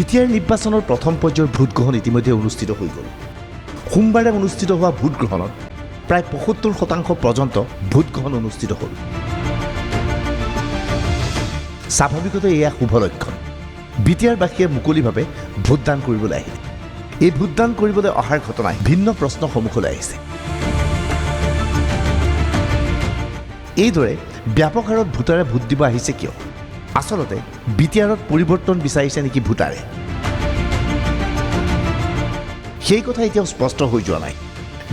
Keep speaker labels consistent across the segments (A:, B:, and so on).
A: BTR নিৰ্বাচনৰ প্ৰথম পৰ্যায়ৰ ভোটগ্ৰহণ ইতিমধ্যে অনুষ্ঠিত হৈ গ'ল। সোমবাৰে অনুষ্ঠিত হোৱা ভোটগ্ৰহণত প্ৰায় ৭৫% পৰ্যন্ত ভোটগ্ৰহণ অনুষ্ঠিত হ'ল। স্বাভাৱিকতে এয়া শুভ লক্ষণ। বিটিআৰবাসীয়ে মুকলিভাৱে ভোটদান কৰিবলৈ আহিলে। এই ভোটদান কৰিবলৈ অহাৰ ঘটনাই ভিন্ন প্ৰশ্ন সন্মুখলৈ আহিছে। এইদৰে ব্যাপক হাৰত ভোটাৰে ভোট দিব আহিছে কিয়? আচলতে বিটিআৰত পৰিৱৰ্তন বিচাৰিছে নেকি ভোটাৰে? সেই কথা এতিয়াও স্পষ্ট হৈ যোৱা নাই।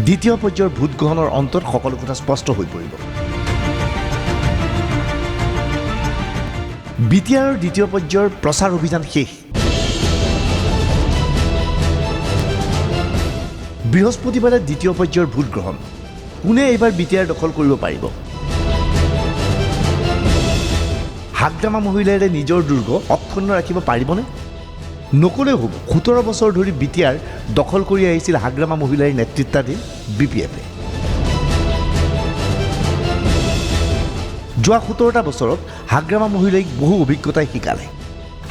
A: দ্বিতীয় পৰ্যায়ৰ ভোটগ্ৰহণৰ অন্তত সকলো কথা স্পষ্ট হৈ পৰিব। বিটিআৰৰ দ্বিতীয় পৰ্যায়ৰ প্ৰচাৰ অভিযান শেষ। বৃহস্পতিবাৰে দ্বিতীয় পৰ্যায়ৰ ভোটগ্ৰহণ। কোনে এইবাৰ বিটিআৰ দখল কৰিব পাৰিব? হাগ্ৰামা মহিলাৰে নিজৰ দুৰ্গ অক্ষুণ্ণ ৰাখিব পাৰিবনে? নকলেও হ'ব। ১৭ বছৰ ধৰি বিটিআৰ দখল কৰি আহিছিল হাগ্ৰামা মহিলাৰ নেতৃত্বাধীন BPF-এ। যোৱা ১৭টা বছৰত হাগ্ৰামা মহিলাক বহু অভিজ্ঞতাই শিকালে।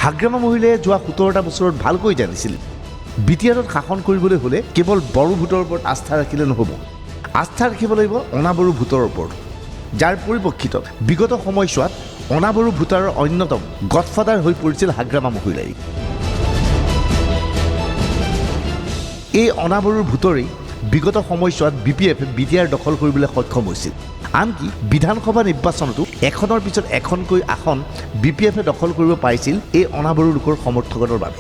A: হাগ্ৰামা মহিলাই যোৱা ১৭টা বছৰত ভালকৈ জানিছিল বিটিআৰত শাসন কৰিবলৈ হ'লে কেৱল বড়ো ভোটৰ ওপৰত আস্থা ৰাখিলে নহ'ব, আস্থা ৰাখিব লাগিব অনাবড়ো ভোটৰ ওপৰত। যাৰ পৰিপ্ৰেক্ষিতত বিগত সময়ছোৱাত অনাবড়ো ভোটাৰৰ অন্যতম গডফাদাৰ হৈ পৰিছিল হাগ্ৰামা মহিলাই। এই অনাবড়ো ভোটৰেই বিগত সময়ছোৱাত BPF-এ বিটিআৰ দখল কৰিবলৈ সক্ষম হৈছিল। আনকি বিধানসভা নিৰ্বাচনতো এখনৰ পিছত এখনকৈ আসন BPF-এ দখল কৰিব পাৰিছিল এই অনাবড়ো লোকৰ সমৰ্থকৰ বাবে।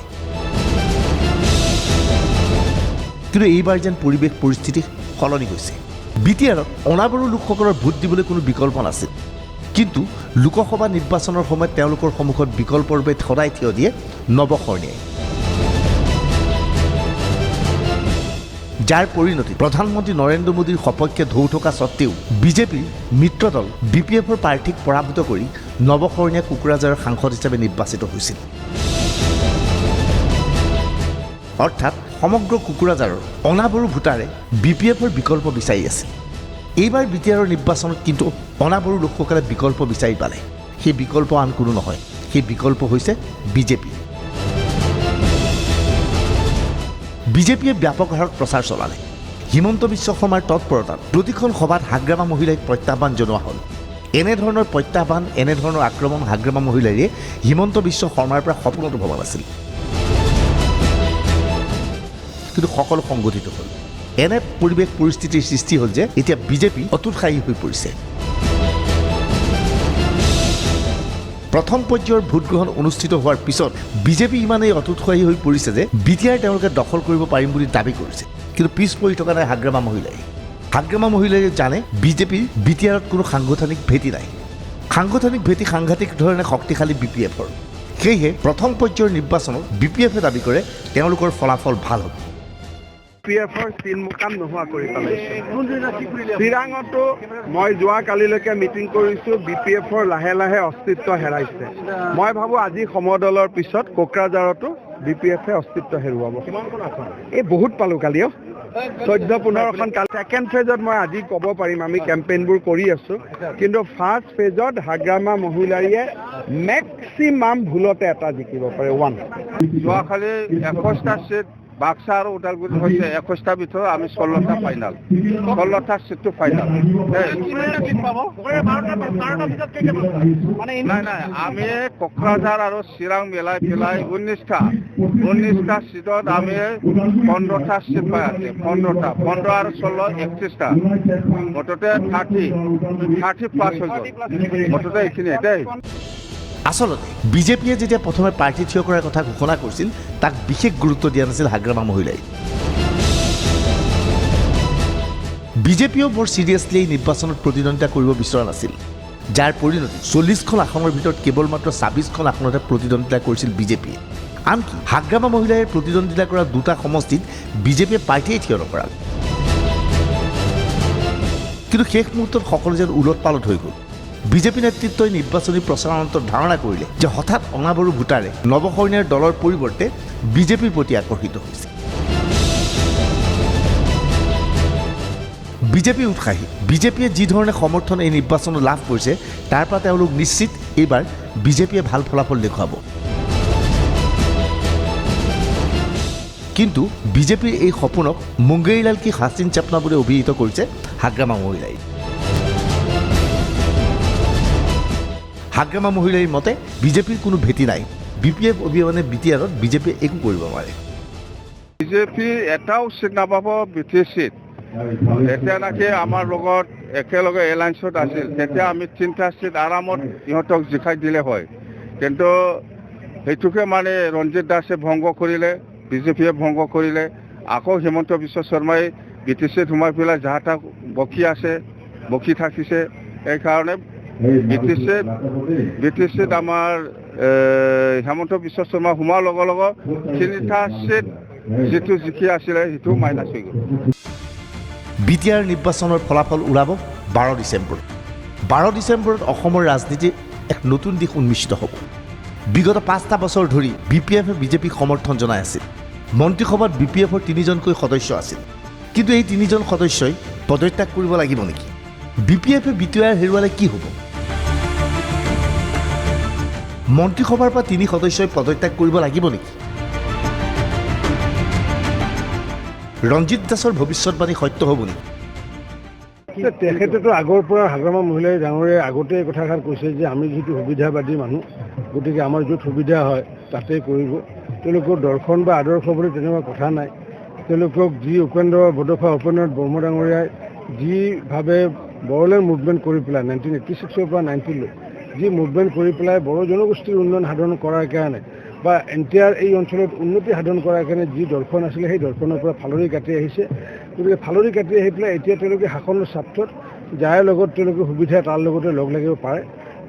A: কিন্তু এইবাৰ যেন পৰিৱেশ পৰিস্থিতি সলনি হৈছে। বিটিআৰত অনাবড়ো লোকসকলৰ ভোট দিবলৈ কোনো বিকল্প নাছিল। কিন্তু লোকসভা নিৰ্বাচনৰ সময়ত তেওঁলোকৰ সন্মুখত বিকল্পৰ বাবে সদায় থিয় দিয়ে নৱশৰণীয়াই। যাৰ পৰিণতি প্ৰধানমন্ত্ৰী নৰেন্দ্ৰ মোদীৰ সপক্ষে ঢৌ থকা স্বত্তেও বিজেপিৰ মিত্ৰ দল BPF-ৰ প্ৰাৰ্থীক পৰাভূত কৰি নৱশৰণীয়া কোকৰাঝাৰৰ সাংসদ হিচাপে নিৰ্বাচিত হৈছিল। অৰ্থাৎ সমগ্ৰ কোকৰাঝাৰৰ অনাবড়ো ভোটাৰে BPF-ৰ বিকল্প বিচাৰি আছিল। এইবাৰ বিটিআৰৰ নিৰ্বাচনত কিন্তু অনাবড়ো লোকসকলে বিকল্প বিচাৰি পালে। সেই বিকল্প আন কোনো নহয়, সেই বিকল্প হৈছে বিজেপি। বিজেপিয়ে ব্যাপক হাৰত প্ৰচাৰ চলালে। হিমন্ত বিশ্ব শৰ্মাৰ তৎপৰতাত প্ৰতিখন সভাত হাগ্ৰামা মহিলাক প্ৰত্যাহ্বান জনোৱা হ'ল। এনেধৰণৰ প্ৰত্যাহ্বান, এনেধৰণৰ আক্ৰমণ হাগ্ৰামা মহিলাৰে হিমন্ত বিশ্ব শৰ্মাৰ পৰা সপোনতো ভবা নাছিল। কিন্তু সকলো সংগঠিত হ'ল। এনে পৰিৱেশ পৰিস্থিতিৰ সৃষ্টি হ'ল যে এতিয়া বিজেপি অতুৎসাহী হৈ পৰিছে। প্ৰথম পৰ্যায়ৰ ভোটগ্ৰহণ অনুষ্ঠিত হোৱাৰ পিছত বিজেপি ইমানেই অতুৎসাহী হৈ পৰিছে যে বিটিআৰ তেওঁলোকে দখল কৰিব পাৰিম বুলি দাবী কৰিছে। কিন্তু পিছ পৰি থকা নাই হাগ্ৰামা মহিলাই। হাগ্ৰামা মহিলাই জানে বিজেপিৰ বিটিআৰত কোনো সাংগঠনিক ভেটি নাই। সাংগঠনিক ভেটি সাংঘাতিক ধৰণে শক্তিশালী BPF-ৰ। সেয়েহে প্ৰথম পৰ্যায়ৰ নিৰ্বাচনত BPF-এ দাবী কৰে তেওঁলোকৰ ফলাফল ভাল হ'ব।
B: BPF-ৰ চিন মুকাম নোহোৱা কৰি পেলাইছে। চিৰাঙতো মই যোৱা কালিলৈকে মিটিং কৰিছোঁ, BPF-ৰ লাহে লাহে অস্তিত্ব হেৰাইছে। মই ভাবোঁ আজি সমদলৰ পিছত কোকৰাঝাৰতো BPF-এ অস্তিত্ব হেৰুৱাব। এই বহুত পালোঁ কালি 14-15খন কালি। ছেকেণ্ড ফেজত মই আজি ক'ব পাৰিম আমি কেম্পেইনবোৰ কৰি আছোঁ। কিন্তু ফাৰ্ষ্ট ফেজত হাগ্ৰামা মহিলাৰীয়ে মেক্সিমাম ভুলতে এটা জিকিব পাৰে 1।
C: যোৱাকালি 21টা চিট বাক্সা আৰু ওদালগুৰিত হৈছে। 21টাৰ ভিতৰত আমি 16টা ফাইনেল, 16টা চিটটো ফাইনেল। নাই নাই, আমি কোকৰাঝাৰ আৰু চিৰাং মিলাই পেলাই 19টা চিটত আমি 15টা চিট পাই আছে। 15 আৰু 16 31টা, মুঠতে 30 প্লাছ হৈ গ'ল। মুঠতে এইখিনিয়ে দেই।
A: আচলতে বিজেপিয়ে যেতিয়া প্ৰথমে প্ৰাৰ্থী থিয় কৰাৰ কথা ঘোষণা কৰিছিল তাক বিশেষ গুৰুত্ব দিয়া নাছিল হাগ্ৰামা মহিলাই। বিজেপিয়েও বৰ চিৰিয়াছলি এই নিৰ্বাচনত প্ৰতিদ্বন্দ্বিতা কৰিব বিচৰা নাছিল। যাৰ পৰিণতি 40খন আসনৰ ভিতৰত কেৱল মাত্ৰ 26খন আসনতে প্ৰতিদ্বন্দ্বিতা কৰিছিল বিজেপিয়ে। আনকি হাগ্ৰামা মহিলাই প্ৰতিদ্বন্দ্বিতা কৰা 2টা সমষ্টিত বিজেপিয়ে প্ৰাৰ্থীয়ে থিয় নকৰাল। কিন্তু শেষ মুহূৰ্তত সকলো যেন ওলট পালট হৈ গ'ল। বিজেপি নেতৃত্বই নিৰ্বাচনী প্ৰচাৰান্তত ধাৰণা কৰিলে যে হঠাৎ অনাবড়ো ভোটাৰে নৱশৰণীয়াৰ দলৰ পৰিৱৰ্তে বিজেপিৰ প্ৰতি আকৰ্ষিত হৈছে। বিজেপি উৎসাহী। বিজেপিয়ে যি ধৰণে সমৰ্থন এই নিৰ্বাচনত লাভ কৰিছে তাৰ পৰা তেওঁলোক নিশ্চিত এইবাৰ বিজেপিয়ে ভাল ফলাফল দেখুৱাব। কিন্তু বিজেপিৰ এই সপোনক মুংগেৰীলাল কি হাছিন চাপনা বুলি অভিহিত কৰিছে হাগ্ৰামা মহিলাই। হাগ্ৰামা মহিলাৰ মতে বিজেপিৰ কোনো ভেটি নাই, BPF অবিহনে BTRত বিজেপিয়ে একো কৰিব নোৱাৰে।
C: বিজেপি এটাও চিট নাপাব BTCত। যেতিয়া নাকি আমাৰ লগত একেলগে এলায়েন্সত আছিল তেতিয়া আমি 3টা চিট আৰামত ইহঁতক জিকাই দিলে হয়, কিন্তু সেইটোকে মানে ৰঞ্জিত দাসে ভংগ কৰিলে, বিজেপিয়ে ভংগ কৰিলে। আকৌ হিমন্ত বিশ্ব শৰ্মাই BTCত সোমাই পেলাই যাহা তাক বকি থাকিছে। এইকাৰণে BTCত আমাৰ হিমন্ত বিশ্ব শৰ্মা সোমোৱাৰ লগে লগে 3টা চিট যিটো জিকি আছিলে সেইটো মাইনাছ হৈ গ'ল।
A: BTR নিৰ্বাচনৰ ফলাফল ওলাব 12 ডিচেম্বৰ। 12 ডিচেম্বৰত অসমৰ ৰাজনীতিৰ এক নতুন দিশ উন্মিষ্ট হ'ব। বিগত 5টা বছৰ ধৰি BPFে বিজেপিক সমৰ্থন জনাই আছিল। মন্ত্ৰীসভাত BPFৰ 3জনকৈ সদস্য আছিল, কিন্তু এই 3জন সদস্যই পদত্যাগ কৰিব লাগিব নেকি? BPFে BTR হেৰুৱালে কি হ'ব? মন্ত্ৰীসভাৰ পৰা 3 সদস্যই পদত্যাগ কৰিব লাগিব নেকি? ৰঞ্জিত দাসৰ ভৱিষ্যতবাণী সত্য হ'ব নেকি?
D: তেখেতেতো আগৰ পৰা হাগ্ৰামা মহিলাই ডাঙৰীয়াই আগতে এই কথাষাৰ কৈছে যে আমি যিটো সুবিধাবাদী মানুহ, গতিকে আমাৰ য'ত সুবিধা হয় তাতে কৰিব। তেওঁলোকৰ দৰ্শন বা আদৰ্শ বুলি তেনেকুৱা কথা নাই। তেওঁলোকক যি উপেন্দ্ৰ বডোফা উপেন্দ্ৰনাথ ব্ৰহ্ম ডাঙৰীয়াই যিভাৱে বড়োলেণ্ড মুভমেণ্ট কৰি পেলাই 1986ৰ পৰা 90লৈ যি মুভমেণ্ট কৰি পেলাই বড়ো জনগোষ্ঠীৰ উন্নয়ন সাধন কৰাৰ কাৰণে বা এনটিআৰ এই অঞ্চলত উন্নতি সাধন কৰাৰ কাৰণে যি দৰ্শন আছিলে সেই দৰ্শনৰ পৰা ফালৰি কাটি আহিছে। গতিকে ফালৰি কাটি আহি পেলাই এতিয়া তেওঁলোকে শাসনৰ স্বাৰ্থত যাৰ লগত তেওঁলোকে সুবিধা তাৰ লগতে লগ লাগিব পাৰে।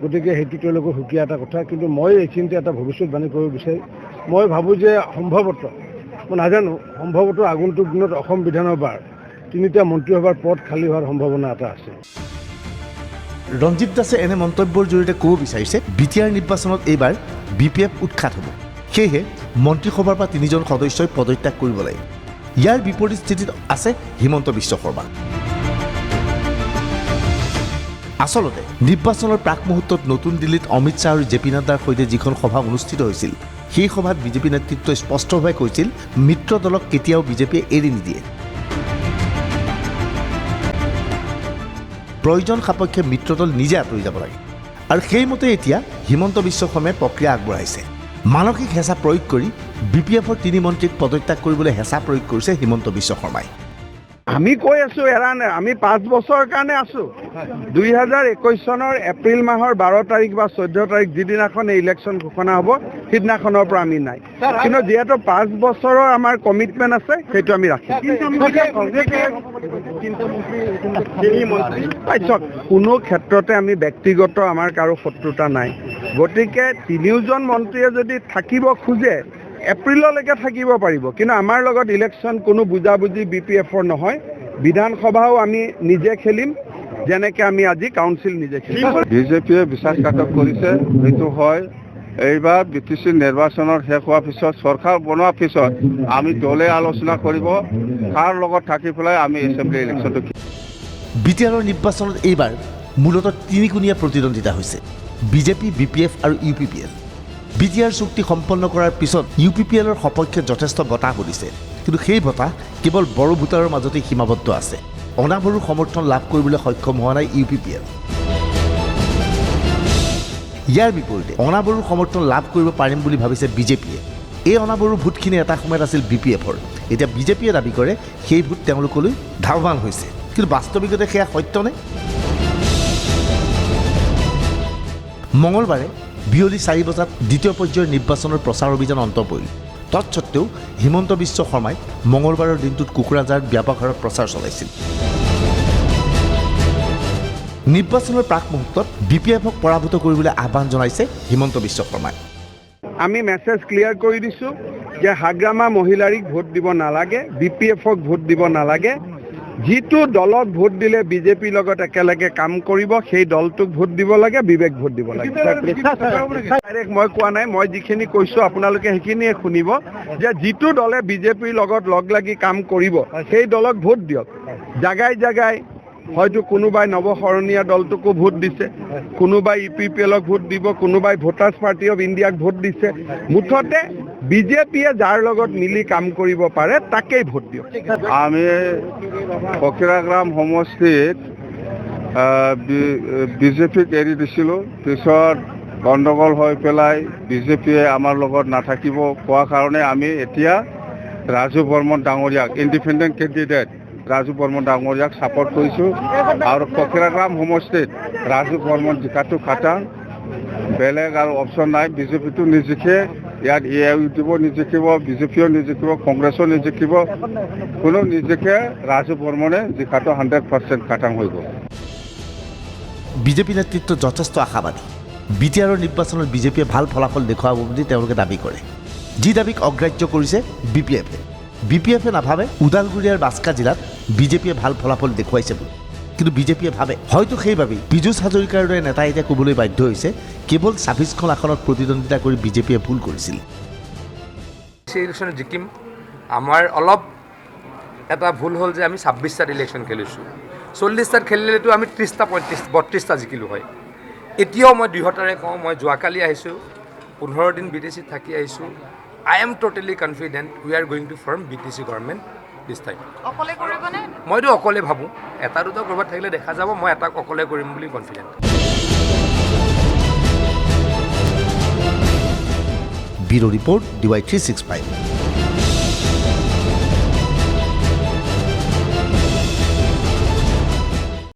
D: গতিকে সেইটো তেওঁলোকৰ সুকীয়া এটা কথা। কিন্তু মই এইখিনিতে এটা ভৱিষ্যতবাণী কৰিব বিচাৰিম। মই ভাবোঁ যে সম্ভৱতঃ, মই নাজানো, সম্ভৱতঃ আগন্তুক দিনত অসম বিধানসভাৰ 3টা মন্ত্ৰীসভাৰ পদ খালী হোৱাৰ সম্ভাৱনা এটা আছে।
A: ৰঞ্জিত দাসে এনে মন্তব্যৰ জৰিয়তে ক'ব বিচাৰিছে BTR নিৰ্বাচনত এইবাৰ BPF উৎখাত হ'ব, সেয়েহে মন্ত্ৰীসভাৰ পৰা 3জন সদস্যই পদত্যাগ কৰিব লাগে। ইয়াৰ বিপৰীত স্থিতিত আছে হিমন্ত বিশ্ব শৰ্মা। আচলতে নিৰ্বাচনৰ প্ৰাক মুহূৰ্তত নতুন দিল্লীত অমিত শ্বাহ আৰু JP নাড্ডাৰ সৈতে যিখন সভা অনুষ্ঠিত হৈছিল, সেই সভাত বিজেপি নেতৃত্বই স্পষ্টভাৱে কৈছিল মিত্ৰ দলক কেতিয়াও বিজেপিয়ে এৰি নিদিয়ে। প্ৰয়োজন সাপেক্ষে মিত্ৰদল নিজে আঁতৰি যাব লাগে, আৰু সেইমতে এতিয়া হিমন্ত বিশ্ব শৰ্মাই প্ৰক্ৰিয়া আগবঢ়াইছে। মানসিক হেঁচা প্ৰয়োগ কৰি BPFৰ 3 মন্ত্ৰীক পদত্যাগ কৰিবলৈ হেঁচা প্ৰয়োগ কৰিছে হিমন্ত বিশ্ব শৰ্মাই।
B: আমি কৈ আছো এৰা নাই, আমি 5 বছৰৰ কাৰণে আছো। 2021 চনৰ এপ্ৰিল মাহৰ 12 তাৰিখ বা 14 তাৰিখ যিদিনাখন এই ইলেকশ্যন ঘোষণা হ'ব সিদিনাখনৰ পৰা আমি নাই। কিন্তু যিহেতু 5 বছৰৰ আমাৰ কমিটমেণ্ট আছে সেইটো আমি ৰাখিম। কোনো ক্ষেত্ৰতে আমি ব্যক্তিগত আমাৰ কাৰো শত্ৰুতা নাই। গতিকে 3জন মন্ত্ৰীয়ে যদি থাকিব খোজে এপ্ৰিললৈকে থাকিব পাৰিব, কিন্তু আমাৰ লগত ইলেকশ্যন কোনো বুজাবুজি BPFৰ নহয়। বিধানসভাও আমি নিজে খেলিম, যেনেকৈ আমি আজি কাউন্সিল নিজে খেলিম।
C: বিজেপিয়ে বিশ্বাসঘাতক কৰিছে, সেইটো হয়। এইবাৰ BTC নিৰ্বাচনৰ শেষ হোৱাৰ পিছত, চৰকাৰ বনোৱাৰ পিছত আমি দলে আলোচনা কৰিব কাৰ লগত থাকি পেলাই আমি এছেম্বলি ইলেকশ্যনটো।
A: BTRৰ নিৰ্বাচনত এইবাৰ মূলতঃ 3কোণীয়া প্ৰতিদ্বন্দ্বিতা হৈছে BJP, BPF আৰু UPPL। BTR চুক্তি সম্পন্ন কৰাৰ পিছত UPPLৰ সপক্ষে যথেষ্ট বঁটা পৰিছে, কিন্তু সেই বঁটা কেৱল বড়ো ভোটাৰৰ মাজতেই সীমাবদ্ধ আছে। অনাবড়োৰ সমৰ্থন লাভ কৰিবলৈ সক্ষম হোৱা নাই UPPL। ইয়াৰ বিপৰীতে অনাবড়োৰ সমৰ্থন লাভ কৰিব পাৰিম বুলি ভাবিছে বিজেপিয়ে। এই অনাবড়ো ভোটখিনি এটা সময়ত আছিল BPFৰ। এতিয়া বিজেপিয়ে দাবী কৰে সেই ভোট তেওঁলোকলৈ ধাৱমান হৈছে, কিন্তু বাস্তৱিকতে সেয়া সত্যনে? মঙলবাৰে বিয়লি 4 বজাত দ্বিতীয় পৰ্যায়ৰ নিৰ্বাচনৰ প্ৰচাৰ অভিযান অন্ত পৰিল। তৎসত্বেও হিমন্ত বিশ্ব শৰ্মাই মঙলবাৰৰ দিনটোত কোকৰাঝাৰত ব্যাপক হাৰত প্ৰচাৰ চলাইছিল। নিৰ্বাচনৰ প্ৰাক মুহূৰ্তত BPFক পৰাভূত কৰিবলৈ আহ্বান জনাইছে হিমন্ত বিশ্ব শৰ্মাই।
B: আমি মেছেজ ক্লিয়াৰ কৰি দিছোঁ যে হাগ্ৰামা মহিলাৰীক ভোট দিব নালাগে, BPFক ভোট দিব নালাগে। যিটো দলক ভোট দিলে বিজেপিৰ লগত একেলগে কাম কৰিব সেই দলটোক ভোট দিব লাগে, বিবেক ভোট দিব লাগে। ডাইৰেক্ট মই কোৱা নাই, মই যিখিনি কৈছোঁ আপোনালোকে সেইখিনিয়ে শুনিব যে যিটো দলে বিজেপিৰ লগত লগ লাগি কাম কৰিব সেই দলক ভোট দিয়ক। জাগাই জাগাই হয়তো কোনোবাই নৱশৰণীয়া দলটোকো ভোট দিছে, কোনোবাই UPPLক ভোট দিব, কোনোবাই ভোটাৰ্ছ পাৰ্টি অফ ইণ্ডিয়াক ভোট দিছে। মুঠতে বিজেপিয়ে যাৰ লগত মিলি কাম কৰিব পাৰে তাকেই ভোট দিয়ক।
C: আমি ফকিৰাগ্ৰাম সমষ্টিত বিজেপিক এৰি দিছিলোঁ, পিছত গণ্ডগোল হৈ পেলাই বিজেপিয়ে আমাৰ লগত নাথাকিব কোৱা কাৰণে আমি এতিয়া ৰাজু বৰ্মন ডাঙৰীয়াক ইণ্ডিপেণ্ডেণ্ট কেণ্ডিডেট ৰাজু বৰ্মন ডাঙৰীয়াক ছাপৰ্ট কৰিছোঁ। আৰু ফকিৰাগ্ৰাম সমষ্টিত ৰাজু বৰ্মন জিকাটো খাটাং, বেলেগ আৰু অপশ্যন নাই। বিজেপিটো নিজিকে, ইয়াত AIUDF নিজিকিব, বিজেপিও নিজিকিব, কংগ্ৰেছো নিজিকিব, কোনো নিজিকে। ৰাজু বৰ্মনে জিকাটো 100% খাটাং হৈ গ'ল।
A: বিজেপি নেতৃত্ব যথেষ্ট আশাবাদী। BTR নিৰ্বাচনত বিজেপিয়ে ভাল ফলাফল দেখুৱাব বুলি তেওঁলোকে দাবী কৰে, যি দাবীক অগ্ৰাহ্য কৰিছে BPF-এ। BPF-এ নাভাবে ওদালগুৰি আৰু বাস্কা জিলাত বিজেপিয়ে ভাল ফলাফল দেখুৱাইছে বুলি, কিন্তু বিজেপিয়ে ভাবে হয়তো সেইবাবেই পীযুষ হাজৰিকাৰ দৰে নেতাই এতিয়া ক'বলৈ বাধ্য হৈছে কেৱল 26খন আসনত প্ৰতিদ্বন্দ্বিতা কৰি বিজেপিয়ে ভুল কৰিছিল।
E: ইলেকশ্যনত জিকিম। আমাৰ অলপ এটা ভুল হ'ল যে আমি 26টাত ইলেকশ্যন খেলিছোঁ। 40টাত খেলিলেতো আমি 30টা 32টা জিকিলোঁ হয়। এতিয়াও মই দৃঢ়তাৰে কওঁ, মই যোৱাকালি আহিছোঁ, 15 দিন BTC থাকি আহিছোঁ। I am totally confident we are going to form BTC government this time.
F: অকলে কৰিবনে?
E: মইতো অকলে ভাবোঁ, এটা দুটা ক'ৰবাত থাকিলে দেখা যাব, মই এটাক অকলে কৰিম বুলি কনফিডেণ্ট।
A: Bureau report DY365।